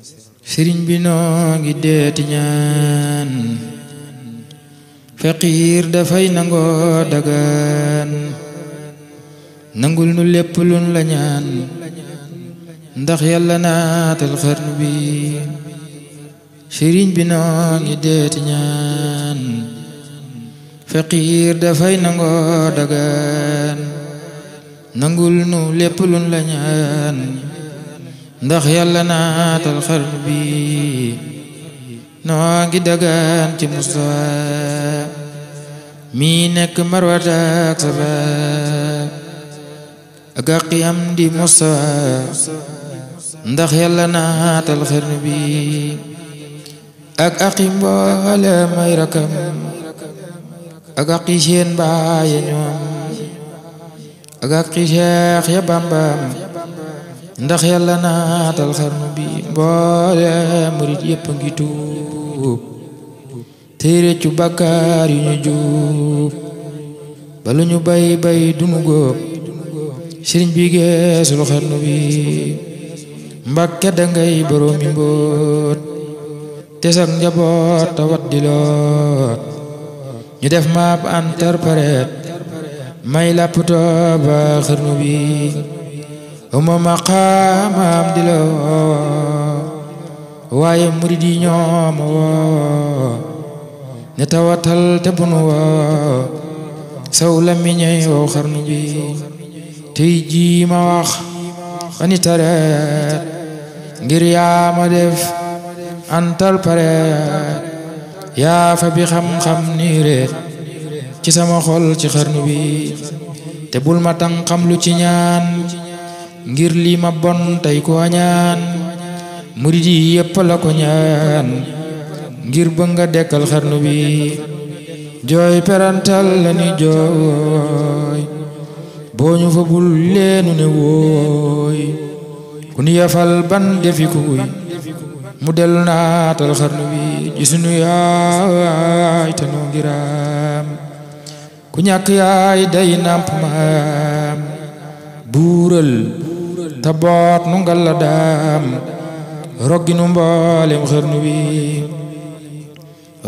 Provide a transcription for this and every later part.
sëriñ bi noo ngi deeti ñaan faqiir dafay nangoo dagaan nangul nu lépp luñ la ñaan ndax yàlla naatal xarnu bi sëriñ bi noo ngi deeti ñaan faqiir dafay nangoo dagaan nangul nu lépp luñ la ñaan ndax yàlla naatal xarnu bi noo ngi dagaan ci Mustafa mi nekk Marwata ak Safa ak aqi am di Mustafa ndax yàlla naatal xarnu bi ak aqi mboole may rakam ak aqi seen baay ñoom ak aqi Cheikh ya Bambam ndax yàlla naatal xarnu bi mboole murit yépp ngi tuub tey réccu bàkkaar yu ñu juub balu ñu bay bay dunu góob sëriñ bi geesul xarnu bi Mbàkke dangay boroomi mbóot te sak njaboot tawat di loot ñu def maap interprète may lapptoo ba xarnu bi uma maqaamam di la woo waaye murid yi ñoom woo ne tawatal te bunu woo saw la miñey woo xarnu bi tey jii ma wax ani tareet ngir yaa ma def antal pareet yaa fa bi xam-xam nii reet ci sama xol ci xarnu bi te bul ma tang xam lu ci ñaan ngir lii ma bon tey ko ñaan murid yi yépp la ko ñaan ngir ba nga dekkal xarnu bi jooy perantal la ni jooy boo ñu fa bul leenu ne wooy ku ni yafal ban defi kuy mu dellu naatal xarnu bi ci sunu yaay te noo ngiraam ku ñàkk yaay day nàmp maam buural ta boot nu ngal la daam roggi nu mboolem xarnu bi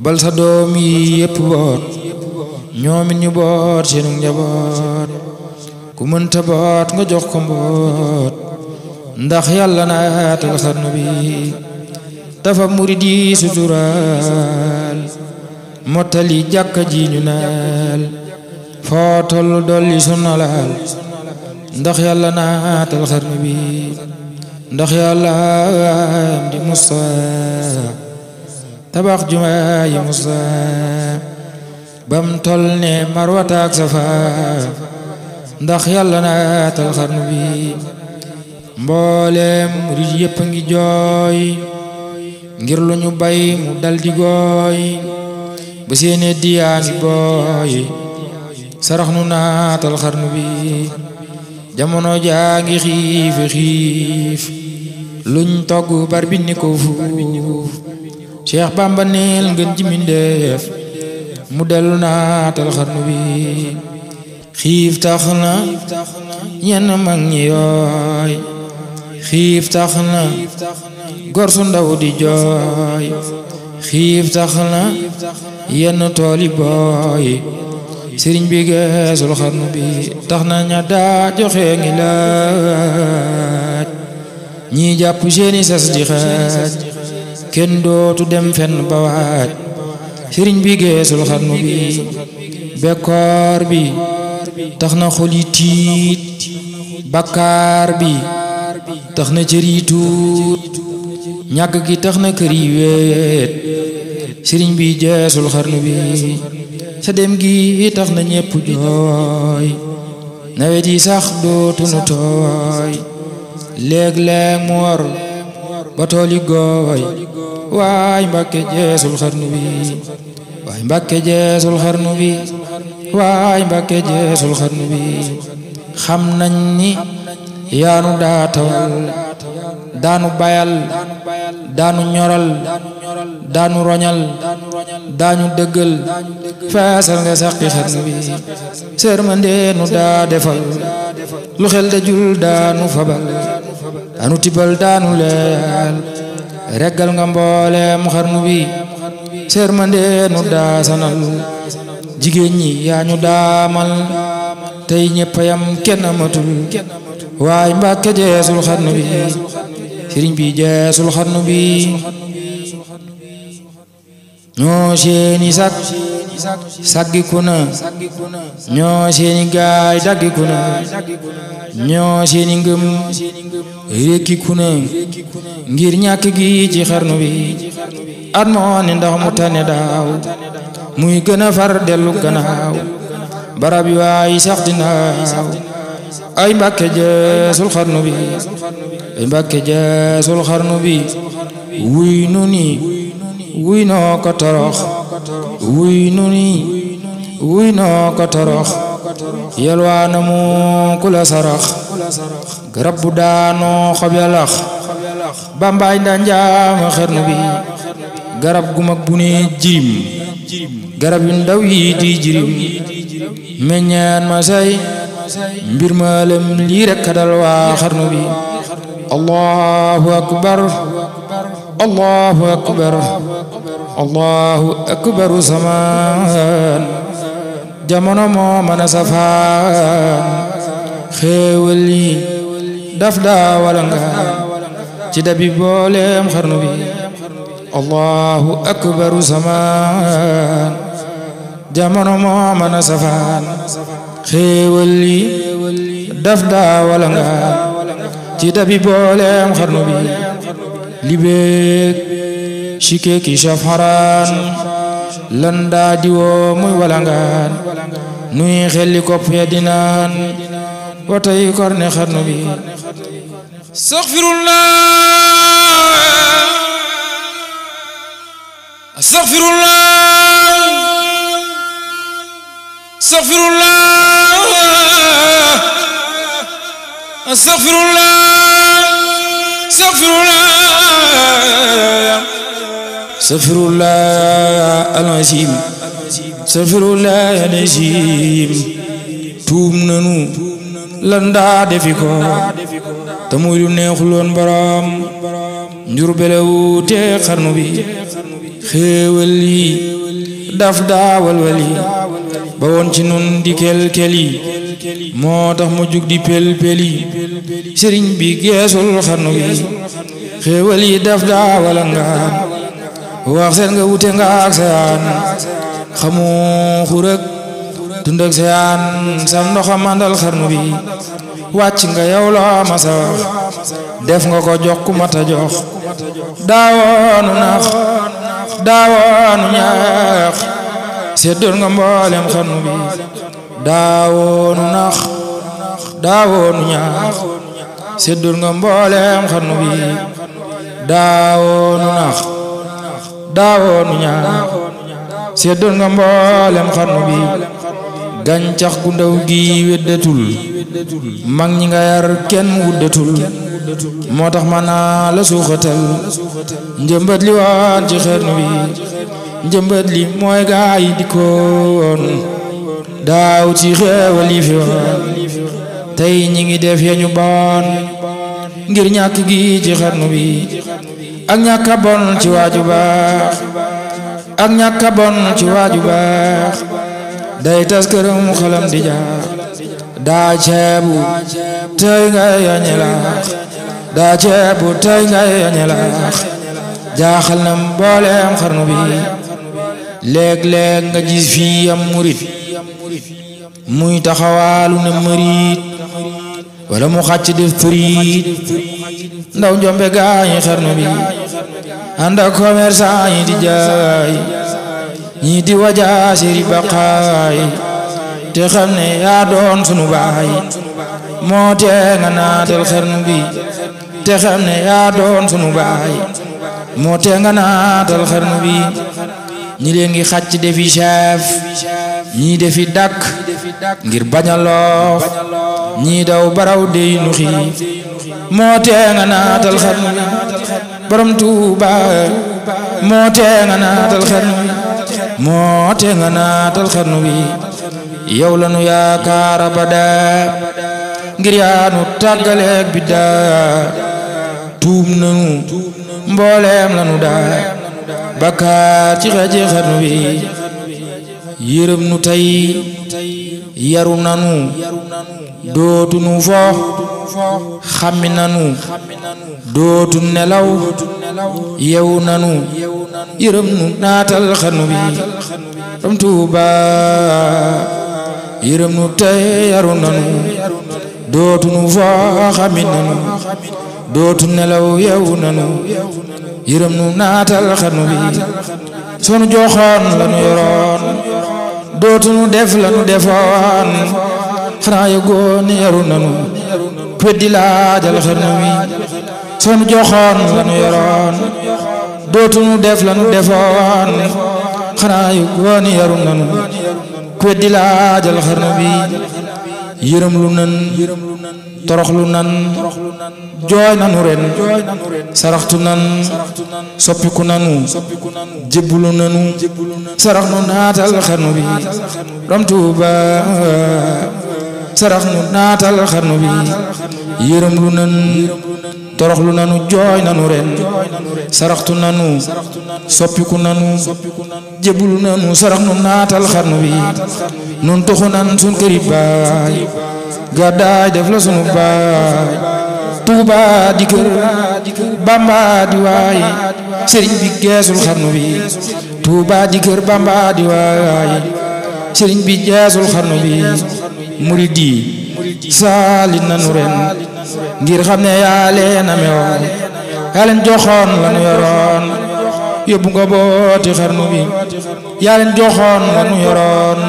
bal sa doom yi yépp boot ñoomit ñu boot seenu njaboot ku mënta boot nga jox ko mboot ndax yàlla naatal xarnu bi dafa murid yi suturaal mottali jàkka ji ñu naal foo tollu dolli sunnalaal ndax yàlla naatal xarnu bi ndax yàlla am di Mustafa tabax jumaa yi Mustafa bam tol ne Marwata ak Safa ndax yàlla naatal xarnu bi mboolem murid yépp a ngi jooy ngir lu ñu bay mu daldi gooy ba seene diyaa ngi booy sarax nu naatal xarnu bi jamono jaa ngi xiif luñ togg bar bi ni ko fuuf Cheikh Bamba neel ngeen ji mindeef mu dellu naatal xarnu bi xiif tax na ñenn mag ñi yooy xiif tax na gor su ndaw di jooy xiif tax na yenn tooli booy sëriñ bi geesul xarnu bi tax na ña daa joxe ngi laaj ñi jàpp seeni sas di xaaj kenn dootu dem fenn ba waaj sëriñ bi geesul xarnu bi bekkoor bi tax na xol yi tiit bakkaar bi tax na cër yi tuut ñàkk gi tax na kër yi weet sëriñ bi geesul xarnu bi sa dem gi tax na ñépp jooy nawet yi sax dootunu tooy léeg-léeg mu war ba tool yi gooy waay Mbàkke jeesul xarnu bi waay Mbàkke jeesul xarnu bi waay Mbàkke jeesul xarnu bi xam nañ ni yaanu daa tawal daanu bayal daanu ñoral daanu roñal daanu dëggal feesal nga saqi xarnu bi sërmandeenu daa defal lu xel dajul daanu fabal daanu tibal daanu leel reggal nga mboolem xarnu bi sermande nu daa sanal jigéen ñi yaa ñu daamal tey ñëpp yam kenn amatul waaye Mbàkke jeesul xarnu bi sëriñ bi jeesul xarnu bi ñoo seeni sak saggiku na ñoo seeni gaay daggiku na ñoo seeni ngëm rekkiku na ngir ñàkk gi ci xarnu bi at moo ne ndax mu tane daaw muy gën a far dellu gannaaw barab yi waay sax dinaaw ay Mbàkke jeesul xarnu bi ay Mbàkke jeesul xarnu bi wuy nu ni wuy noo ko torox wuy nu ni wuy noo ko torox yalwaana mu ku la sarax garab bu daanoo xob ya lax bambaay nda njaama xarnu bi garab gu mag bu ne jirim garab yu ndaw yi di jirim meññaan ma say mbir ma lem lii rekk dal waa xarnu bi allahu akbar allahu akbar allahu akbaru samaan jamono moo mën a safaan xéewal yi daf daa wala nga ci dabi booleem xarnu bi allahu akbaru samaan jamono moo mën a safaan xéewal yi daf daa wala nga ci dabi booleem xarnu bi libeek shike ki shafharan lan daa diwoo muy walangaan nuy xelli kopp ya dinaan watay korne xarnu bi astaghfirullah astaghfirullah astaghfirullah astaghfirullah astaghfirullah al-azim astaghfirullah al-azim tuum nanu lan daa defi ko te muy lu neexuloon borom njur belewu te xarnu bi xéewal yi daf daa walwali ba woon ci nun di kel-keli moo tax mu jug di pel-peli sëriñ bi geesul xarnu bi xéewal yi daf daa wala ngaan wax seen nga wute nga ak seyaan xamu xurëg dund ak seyaan sam ndoxa mandal xarnu bi wàcc nga yow loo masa wax def nga ko jox ku mata jox daawoonu nax daawoonu ñaax seddoon nga mboolem xarnu bi daawoonu nax daawoonu ñaax seddoon nga mboolem xarnu bi daawoonu nax daawoonu ñaax seddoon nga mboolem xarnu bi gàncax gu ndaw gi weddatul mag ñi nga yar kenn wuddatul moo tax ma naa la suuxatal njëmbat li waan ci xarnu bi njëmbat li mooy gaa yi dikkoon daaw ci xeewal yi fi woon tey ñi ngi def yañu bon ngir ñàkk gi ci xarnu bi ak ñàkk a bon ci waaju baax ak ñàkk a bon ci waaju baax day tas këram xalam di jaax daa ceebu tey ngay yañe laax daa ceebu tey ngay yañe laax jaaxal na mbooleem xarnu bi léeg-léeg nga gis fii am murit muy taxawaalu ne mërit wala mu xàcc def përit ndaw njombe gaañi xarnu bi ànd ak commerçant yi di jaay ñii di wajaa seri baqaay te xam ne yaa doon sunu baay moo tee nga naatal xarnu bi te xam ne yaa doon sunu baay moo tee nga naatal xarnu bi ñi leen ngi xàcc defi chef ñii defi dakk ngir bañ a loof ñii daw baraw dey nu xiif moo tee nga naatal xarnu bi borom Tuuba moo tee nga naatal xarnu bi moo tee nga naatal xarnu bi yow la nu yaakaar abada ngir yaa nu tàggaleeg biddaa tuub nanu mbooleem lanu daa bakkaar ci xeeti xarnu bi yërëm nu tey yaru nanu dootu nu fo xammi nanu dootu nelaw yewu nanu yërëm nu naatal xarnu bi ram Tuuba yërëm nu tey yaru nanu dootu nu fo xammi nanu dootu nelaw yewu nanu yërëm nu naatal xarnu bi sunu joxoon lanu yoroon dootu nu def lanu defoon xanaa yëgoon yaru nanu weddi laajal xarnu bi sunu joxoon lanu yoroon dootu nu def lanu defoon xanaa yëgoon yaru nanu weddi laajal xarnu bi yërëm lu nan toroxlu nan jooy nanu ren saraxtu nan soppiku nanu jébbulu nanu sarax nu naatal xarnu bi ram Tuuba sarax nu naatal xarnu bi yërëm lu nan toroxlu nanu jooy nanu ren saraxtu nanu soppiku nanu jébbulu nanu sarax nu naatal xarnu bi nun toxu nan sun këri baay gàddaay def la sunu baay Tuuba di kër Bamba di waay sëriñ bi geesul xarnu bi Tuuba di kër Bamba di waay sëriñ bi geesul xarnu bi murid yi saali nanu ren ngir xam ne yaa leen amewoon yaa leen joxoon lanu yoroon yóbbu nga booti xarnu bi yaa leen joxoon lanu yoroon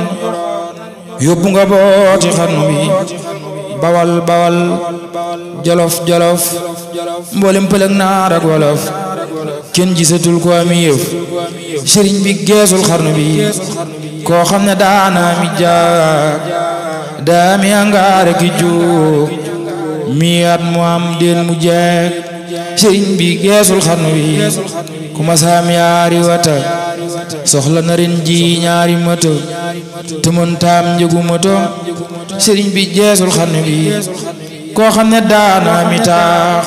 yóbbu nga booti xarnu bi bawal bawal jolof jolof mboolem pëlëg naar ak wolof kenn gisatul ko ami yëf sëriñ bi geesul xarnu bi koo xam ne daana mi jaag daa mi angaar ki jóg mi at mu am den mu jeeg sëriñ bi geesul xarnu bi ku ma saam yaari wata soxla na ren ji ñaari moto te mën taam njëgu moto sëriñ bi geesul xarnu bi koo xam ne daana mi taax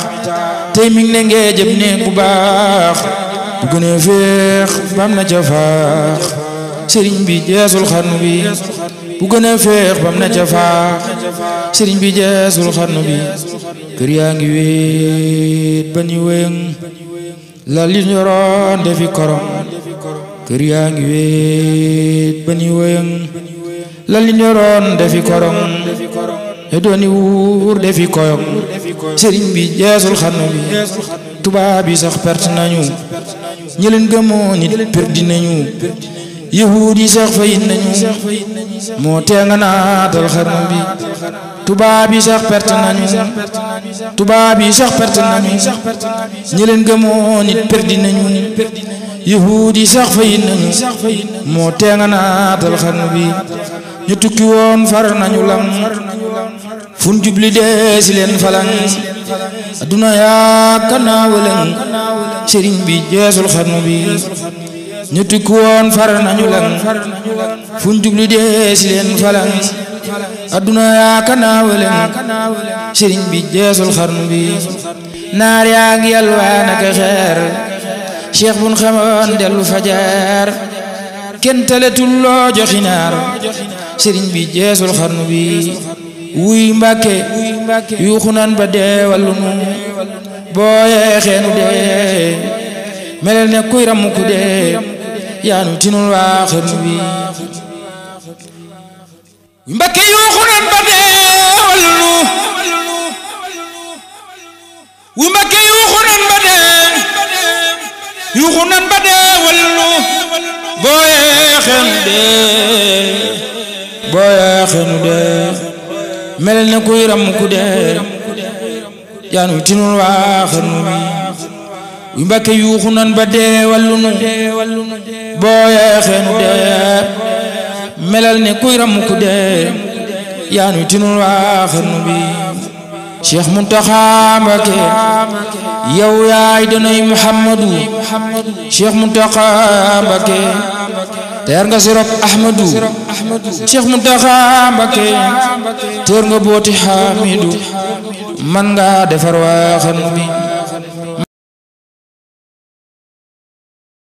tey mi ngi ne ngee jëm ne bu baax bu gën a féex bam na ca faax sëriñ bi geesul xarnu bi bu gën a féex bam na ca faax sëriñ bi geesul xarnu bi kër yaa ngi wéet ba ni wéng la li ñoroon defi korom kër yaa ngi wéet ba ni wéng la li ñoroon defi korom e dooni wuur defi koyom sëriñ bi geesul xarnu bi tubaab yi sax perte nañu ñi leen gëmoo nit perdi nañu yahuud yi sax fayit nañu moo tee nga naatal xarnu bi tubaab yi sax perte nañu tubaab yi sax perte nañu ñi leen gëmoo nit perdi nañu yahuud yi sax fayit nañu moo tee nga naatal xarnu bi ñu tukki woon far nañu lam fun jubli dee si leen falang adduna yaa kanaawalang sëriñ bi geesul xarnu bi ñu tukki woon far nañu lang fun jubli dee si leen falang adduna yaa kanaawalang sëriñ bi geesul xarnu bi naar yaa ngi yalwaan ak xeer cheikh bun xamoon dellu fajar kenn teletul loo joxi naar sëriñ bi geesul xarnu bi wuy Mbàkke yuuxu nan ba dee wallu nu booyee xeenu dee melel ne kuy ramu ku dee yaanu tinul waa xarnu bi wuy Mbàkke yuuxu nan ba dee wallu nu wuy Mbàkke yuuxu nan ba dee yuuxu nan ba dee wallu nu booyee xeenu dee booyee xeenu dee melel ne kuy ram ku dee yaanu tinul waa xarnu bi wuy Mbàkke yuuxu nan ba dee wallu nu booyee xeenu dee melel ne kuy ram ku dee yaanu tinul waa xarnu bi Cheikh Muntaxa Mbakke yow yaay donoy Muhammadu Cheikh Muntaxa Mbakke teer nga sirop Ahmadu Cheikh Muntaxa Mbakke teer nga booti Hamidu man nga defar waa xarnu bi